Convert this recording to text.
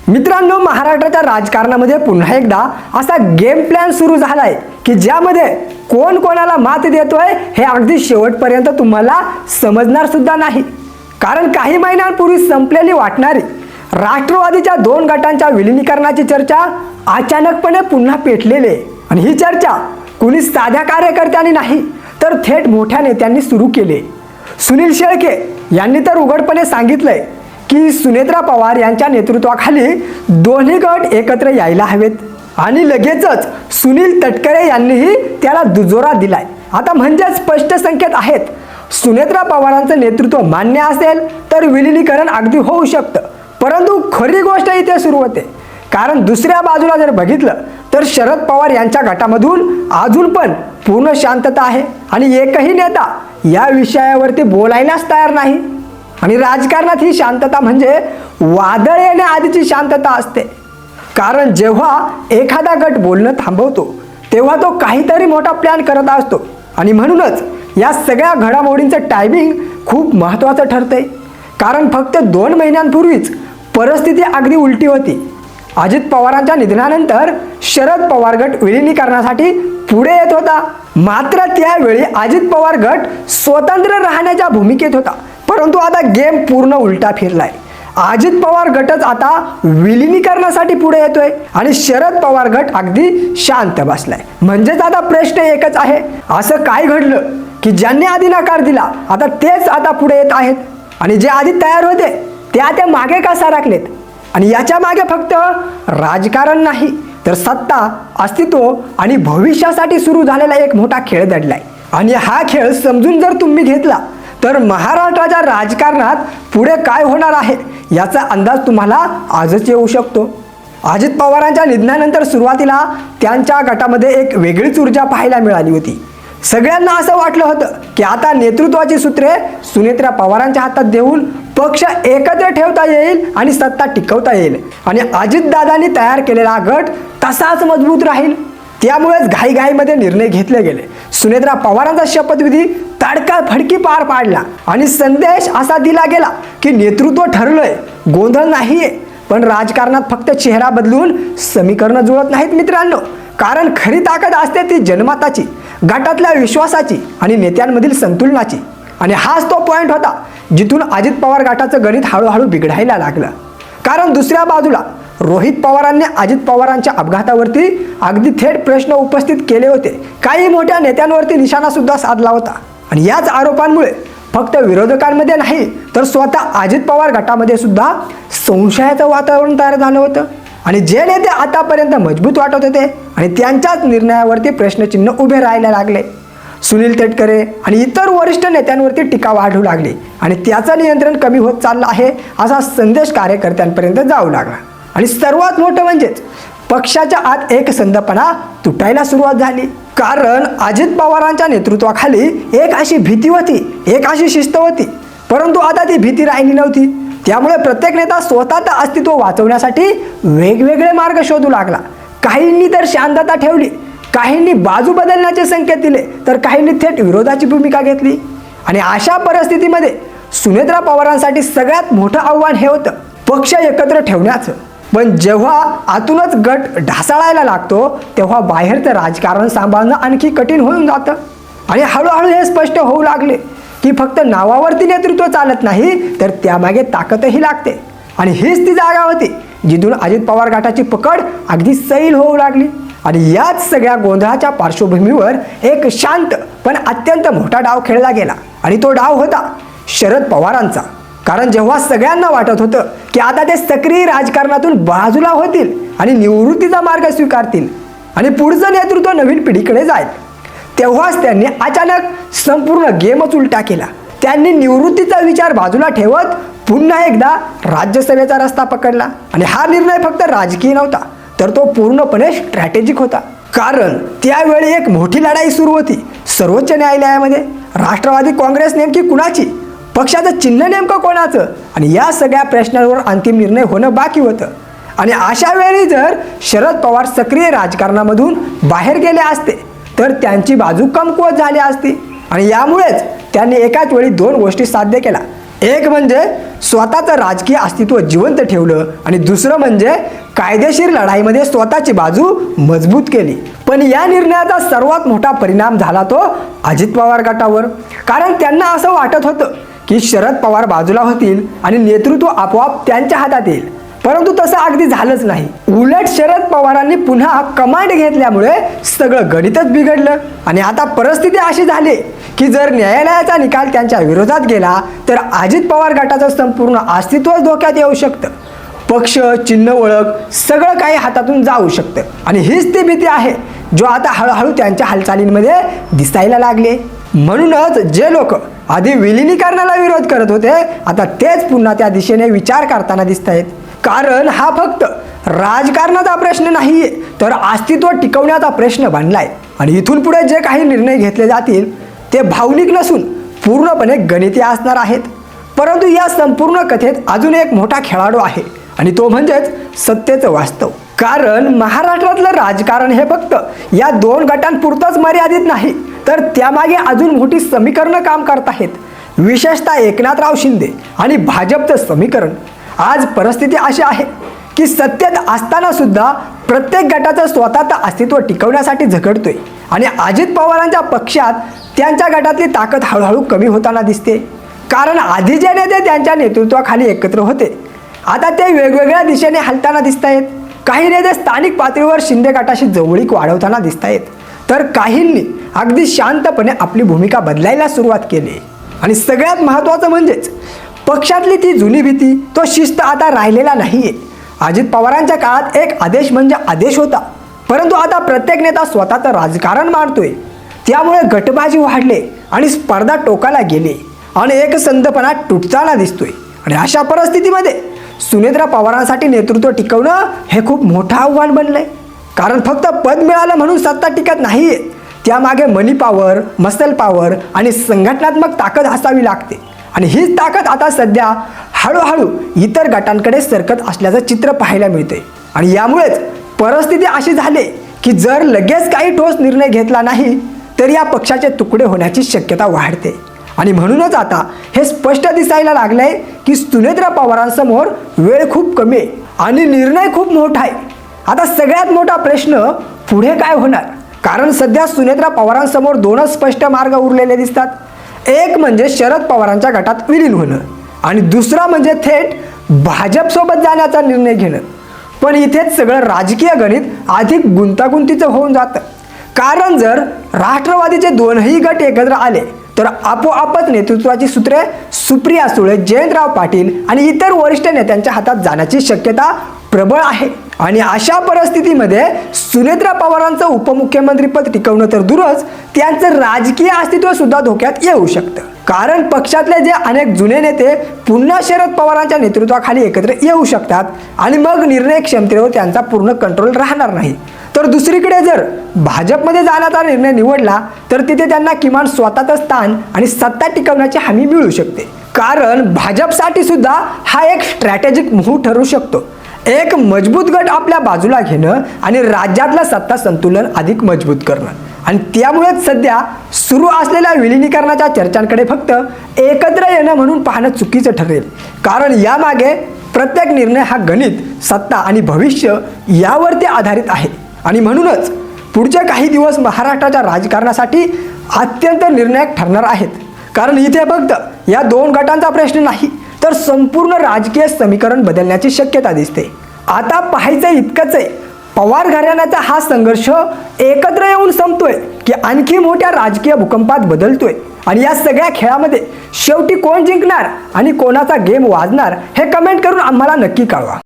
मित्रांनो, महाराष्ट्राच्या राजकारणामध्ये पुन्हा एकदा असा गेम प्लॅन सुरू झालाय की ज्यामध्ये कोण कोणाला मात देतोय हे अगदी शेवटपर्यंत तुम्हाला समजणार सुद्धा नाही। कारण काही महिन्यांपूर्वी संपलेली वाटणारी राष्ट्रवादीच्या 2 गटांच्या विलीनीकरणाची चर्चा अचानकपणे पुन्हा पेटलेली आहे। आणि ही चर्चा कुणी साध्या कार्यकर्त्यांनी नाही तर थेट मोठ्या नेत्यांनी सुरू केली। सुनील शेळके यांनी तर उघडपणे सांगितलंय की सुनेत्रा पवार यांच्या नेतृत्वाखाली दोन्ही गट एकत्र यायला हवेत आणि लगेचच सुनील तटकरे यांनीही त्याला दुजोरा दिलाय। आता म्हणजे स्पष्ट संकेत आहेत, सुनेत्रा पवारांचं नेतृत्व मान्य असेल तर विलीनीकरण अगदी होऊ शकतं। परंतु खरी गोष्ट इथे सुरू होते, कारण दुसऱ्या बाजूला जर बघितलं तर शरद पवार यांच्या गटामधून अजून पण पूर्ण शांतता आहे आणि एकही नेता या विषयावरती बोलायलाच तयार नाही। आणि राजकारणात ही शांतता म्हणजे वादळ येण्याआधीची शांतता असते। कारण जेव्हा एखादा गट बोलणं थांबवतो तेव्हा तो काहीतरी मोठा प्लॅन करत असतो आणि म्हणूनच या सगळ्या घडामोडींचं टायमिंग खूप महत्त्वाचं ठरतंय। कारण फक्त 2 महिन्यांपूर्वीच परिस्थिती अगदी उलटी होती। अजित पवारांच्या निधनानंतर शरद पवार गट विलीनीकरणासाठी पुढे येत होता, मात्र त्यावेळी अजित पवार गट स्वतंत्र राहण्याच्या भूमिकेत होता। परंतु आता गेम पूर्ण उलटा फिरलाय। अजित पवार गटच आता विलीनीकरणासाठी पुढे येतोय आणि शरद पवार गट अगदी शांत बसलाय। म्हणजेच आता प्रश्न एकच आहे, असं काय घडलं की ज्यांनी आधी नकार दिला आता तेच आता पुढे येत आहेत आणि जे आधी तयार होते ते मागे का सरकलेत? आणि याच्या मागे फक्त राजकारण नाही तर सत्ता, अस्तित्व आणि भविष्यासाठी सुरू झालेला एक मोठा खेळ दडलाय। आणि हा खेळ समजून जर तुम्ही घेतला तर महाराष्ट्राच्या राजकारणात पुढे काय होणार आहे याचा अंदाज तुम्हाला आजच येऊ शकतो। अजित पवारांच्या निधनानंतर सुरुवातीला त्यांच्या गटामध्ये एक वेगळीच ऊर्जा पाहायला मिळाली होती। सगळ्यांना असं वाटलं होतं की आता नेतृत्वाची सूत्रे सुनेत्रा पवारांच्या हातात देऊन पक्ष एकत्र ठेवता येईल आणि सत्ता टिकवता येईल आणि अजितदादांनी तयार केलेला गट तसाच मजबूत राहील। त्यामुळेच घाईघाईमध्ये निर्णय घेतले गेले। सुनेत्रा पवारांचा शपथविधी तडकाफडकी पार पाडला आणि संदेश असा दिला गेला की नेतृत्व ठरलंय, गोंधळ नाहीये। पण राजकारणात फक्त चेहरा बदलून समीकरणं जुळत नाहीत मित्रांनो, कारण खरी ताकद असते ती जनमताची, गटातल्या विश्वासाची आणि नेत्यांमधील संतुलनाची। आणि हाच तो पॉइंट होता जिथून अजित पवार गटाचं गणित हळूहळू बिघडायला लागलं। कारण दुसऱ्या बाजूला रोहित पवारांनी अजित पवारांच्या अपघातावरती अगदी थेट प्रश्न उपस्थित केले होते, काही मोठ्या नेत्यांवरती निशाणा सुद्धा साधला होता। आणि याच आरोपांमुळे फक्त विरोधकांमध्ये नाही तर स्वतः अजित पवार गटामध्ये सुद्धा संशयाचं वातावरण तयार झालं होतं। आणि जे नेते आतापर्यंत मजबूत वाटत होते आणि त्यांच्याच निर्णयावरती प्रश्नचिन्ह उभे राहायला लागले। सुनील तटकरे आणि इतर वरिष्ठ नेत्यांवरती टीका वाढू लागली आणि त्याचं नियंत्रण कमी होत चाललं आहे असा संदेश कार्यकर्त्यांपर्यंत जाऊ लागला। आणि सर्वात मोठं म्हणजेच पक्षाच्या आत एकसंधपणा तुटायला सुरुवात झाली। कारण अजित पवारांच्या नेतृत्वाखाली एक अशी भीती होती, एक अशी शिस्त होती, परंतु आता ती भीती राहिली नव्हती। त्यामुळे प्रत्येक नेता स्वतःचं अस्तित्व वाचवण्यासाठी वेगवेगळे मार्ग शोधू लागला। काहींनी तर शांतता ठेवली, काहींनी बाजू बदलण्याचे संकेत दिले तर काहींनी थेट विरोधाची भूमिका घेतली। आणि अशा परिस्थितीमध्ये सुनेत्रा पवारांसाठी सगळ्यात मोठं आव्हान हे होतं पक्ष एकत्र ठेवण्याचं। पण जेव्हा आतूनच गट ढासळायला लागतो तेव्हा बाहेरचं राजकारण सांभाळणं आणखी कठीण होऊन जातं। आणि हळूहळू हे स्पष्ट होऊ लागले की फक्त नावावरती नेतृत्व चालत नाही तर त्यामागे ताकदही लागते। आणि हीच ती जागा होती जिथून अजित पवार गटाची पकड अगदी सैल होऊ लागली। आणि याच सगळ्या गोंधळाच्या पार्श्वभूमीवर एक शांत पण अत्यंत मोठा डाव खेळला गेला आणि तो डाव होता शरद पवारांचा। कारण जेव्हा सगळ्यांना वाटत होतं की आता ते सक्रिय राजकारणातून बाजूला होतील आणि निवृत्तीचा मार्ग स्वीकारतील आणि पुढचं नेतृत्व नवीन पिढीकडे जाईल, तेव्हाच त्यांनी अचानक संपूर्ण गेमच उलटा केला। त्यांनी निवृत्तीचा विचार बाजूला ठेवत पुन्हा एकदा राज्यसभेचा रस्ता पकडला। आणि हा निर्णय फक्त राजकीय नव्हता तर तो पूर्णपणे स्ट्रॅटेजिक होता। कारण त्यावेळी एक मोठी लढाई सुरू होती सर्वोच्च न्यायालयामध्ये। राष्ट्रवादी काँग्रेस नेमकी कुणाची, पक्षाचं चिन्ह नेमकं कोणाचं आणि या सगळ्या प्रश्नांवर अंतिम निर्णय होणं बाकी होतं। आणि अशा वेळी जर शरद पवार सक्रिय राजकारणामधून बाहेर गेले असते तर त्यांची बाजू कमकुवत झाली असती। आणि यामुळेच त्यांनी एकाच वेळी 2 गोष्टी साध्य केल्या। एक म्हणजे स्वतःचं राजकीय अस्तित्व जिवंत ठेवलं आणि दुसरं म्हणजे कायदेशीर लढाईमध्ये स्वतःची बाजू मजबूत केली. पण या निर्णयाचा सर्वात मोठा परिणाम झाला तो अजित पवार गटावर. कारण त्यांना असं वाटत होतं की शरद पवार बाजूला होतील आणि नेतृत्व आपोआप त्यांच्या हातात येईल. परंतु तसं अगदी झालंच नाही. उलट शरद पवारांनी पुन्हा कमांड घेतल्यामुळे सगळं गणितच बिघडलं आणि आता परिस्थिती अशी झाली की जर न्यायालयाचा निकाल त्यांच्या विरोधात गेला तर अजित पवार गटाचं संपूर्ण अस्तित्वच धोक्यात येऊ शकतं. पक्ष, चिन्ह, ओळख सगळं काही हातातून जाऊ शकतं आणि हीच ती भीती आहे जो आता हळूहळू त्यांच्या हालचालींमध्ये दिसायला लागले. म्हणूनच जे लोक आधी विलिनीकरणाला विरोध करत होते आता तेच पुन्हा त्या दिशेने विचार करताना दिसत आहेत. कारण हा फक्त राजकारणाचा प्रश्न नाहीये तर अस्तित्व टिकवण्याचा प्रश्न बनलाय. आणि इथून पुढे जे काही निर्णय घेतले जातील ते भावनिक नसून पूर्णपणे गणितीय असणार आहेत. परंतु या संपूर्ण कथेत अजून एक मोठा खेळाडू आहे आणि तो म्हणजेच सत्तेचं वास्तव. कारण महाराष्ट्रातलं राजकारण हे फक्त या दोन गटांपुरतंच मर्यादित नाही तर त्यामागे अजून मोठी समीकरणं काम करत आहेत. विशेषतः एकनाथराव शिंदे आणि भाजपचं समीकरण. आज परिस्थिती अशी आहे की सत्तेत असताना सुद्धा प्रत्येक गटाचं स्वतःचं अस्तित्व टिकवण्यासाठी झगडतोय आणि अजित पवारांच्या पक्षात त्यांच्या गटातली ताकद हळूहळू कमी होताना दिसते. कारण आधी जे नेते त्यांच्या नेतृत्वाखाली एकत्र होते आता ते वेगवेगळ्या दिशेने हलताना दिसत आहेत. काही नेते स्थानिक पातळीवर शिंदे गटाशी जवळीक वाढवताना दिसत आहेत तर काहींनी अगदी शांतपणे आपली भूमिका बदलायला सुरुवात केली. आणि सगळ्यात महत्त्वाचं म्हणजेच पक्षातली ती जुनी भीती, तो शिस्त आता राहिलेला नाहीये. अजित पवारांच्या काळात एक आदेश म्हणजे आदेश होता, परंतु आता प्रत्येक नेता स्वतःचं राजकारण मांडतोय. त्यामुळे गटबाजी वाढले आणि स्पर्धा टोकाला गेली आणि एक संधपणा तुटताना दिसतोय. आणि अशा परिस्थितीमध्ये सुनेत्रा पवारांसाठी नेतृत्व टिकवणं हे खूप मोठं आव्हान बनलंय. कारण फक्त पद मिळालं म्हणून सत्ता टिकत नाहीये, त्यामागे मनी पॉवर, मसल पॉवर आणि संघटनात्मक ताकद असावी लागते. आणि हीच ताकद आता सध्या हळूहळू इतर गटांकडे सरकत असल्याचं चित्र पाहायला मिळते. आणि यामुळेच परिस्थिती अशी झाली की जर लगेच काही ठोस निर्णय घेतला नाही तर या पक्षाचे तुकडे होण्याची शक्यता वाढते. आणि म्हणूनच आता हे स्पष्ट दिसायला लागलंय की सुनेत्रा पवारांसमोर वेळ खूप कमी आहे आणि निर्णय खूप मोठा आहे. आता सगळ्यात मोठा प्रश्न पुढे काय होणार. कारण सध्या सुनेत्रा पवारांसमोर दोनच स्पष्ट मार्ग उरलेले दिसतात. एक म्हणजे शरद पवारांच्या गटात विलीन होणं आणि दुसरा म्हणजे थेट भाजपसोबत जाण्याचा निर्णय घेणं. पण इथेच सगळं राजकीय गणित अधिक गुंतागुंतीचं होऊन जातं. कारण जर राष्ट्रवादीचे दोनही गट एकत्र आले तर आपोआपच नेतृत्वाची सूत्रे सुप्रिया सुळे, जयंतराव पाटील आणि इतर वरिष्ठ नेत्यांच्या हातात जाण्याची शक्यता प्रबळ आहे. आणि अशा परिस्थितीमध्ये सुनेत्रा पवारांचं उपमुख्यमंत्रीपद टिकवणं तर दूरच, त्यांचं राजकीय अस्तित्व सुद्धा धोक्यात येऊ शकतं. कारण पक्षातले जे अनेक जुने नेते पुन्हा शरद पवारांच्या नेतृत्वाखाली एकत्र येऊ शकतात आणि मग निर्णय क्षमतेवर त्यांचा पूर्ण कंट्रोल राहणार नाही. तर दुसरीकडे जर भाजपमध्ये जाण्याचा निर्णय निवडला तर तिथे त्यांना किमान स्वतःचं स्थान आणि सत्ता टिकवण्याची हमी मिळू शकते. कारण भाजपसाठी सुद्धा हा एक स्ट्रॅटेजिक मूव्ह ठरू शकतो. एक मजबूत गट आपल्या बाजूला घेणं आणि राज्यातलं सत्ता संतुलन अधिक मजबूत करणं. आणि त्यामुळेच सध्या सुरू असलेल्या विलिनीकरणाच्या चर्चांकडे फक्त एकत्र येणं म्हणून पाहणं चुकीचं ठरेल. कारण यामागे प्रत्येक निर्णय हा गणित, सत्ता आणि भविष्य यावरती आधारित आहे. आणि म्हणूनच पुढचे काही दिवस महाराष्ट्राच्या राजकारणासाठी अत्यंत निर्णायक ठरणार आहेत. कारण इथे फक्त या दोन गटांचा प्रश्न नाही तर संपूर्ण राजकीय समीकरण बदलण्याची शक्यता दिसते. आता पाहायचं इतकंच आहे, पवार घराण्याचा हा संघर्ष एकत्र येऊन संपतोय की आणखी मोठ्या राजकीय भूकंपात बदलतोय. आणि या सगळ्या खेळामध्ये शेवटी कोण जिंकणार आणि कोणाचा गेम वाजणार हे कमेंट करून आम्हाला नक्की कळवा.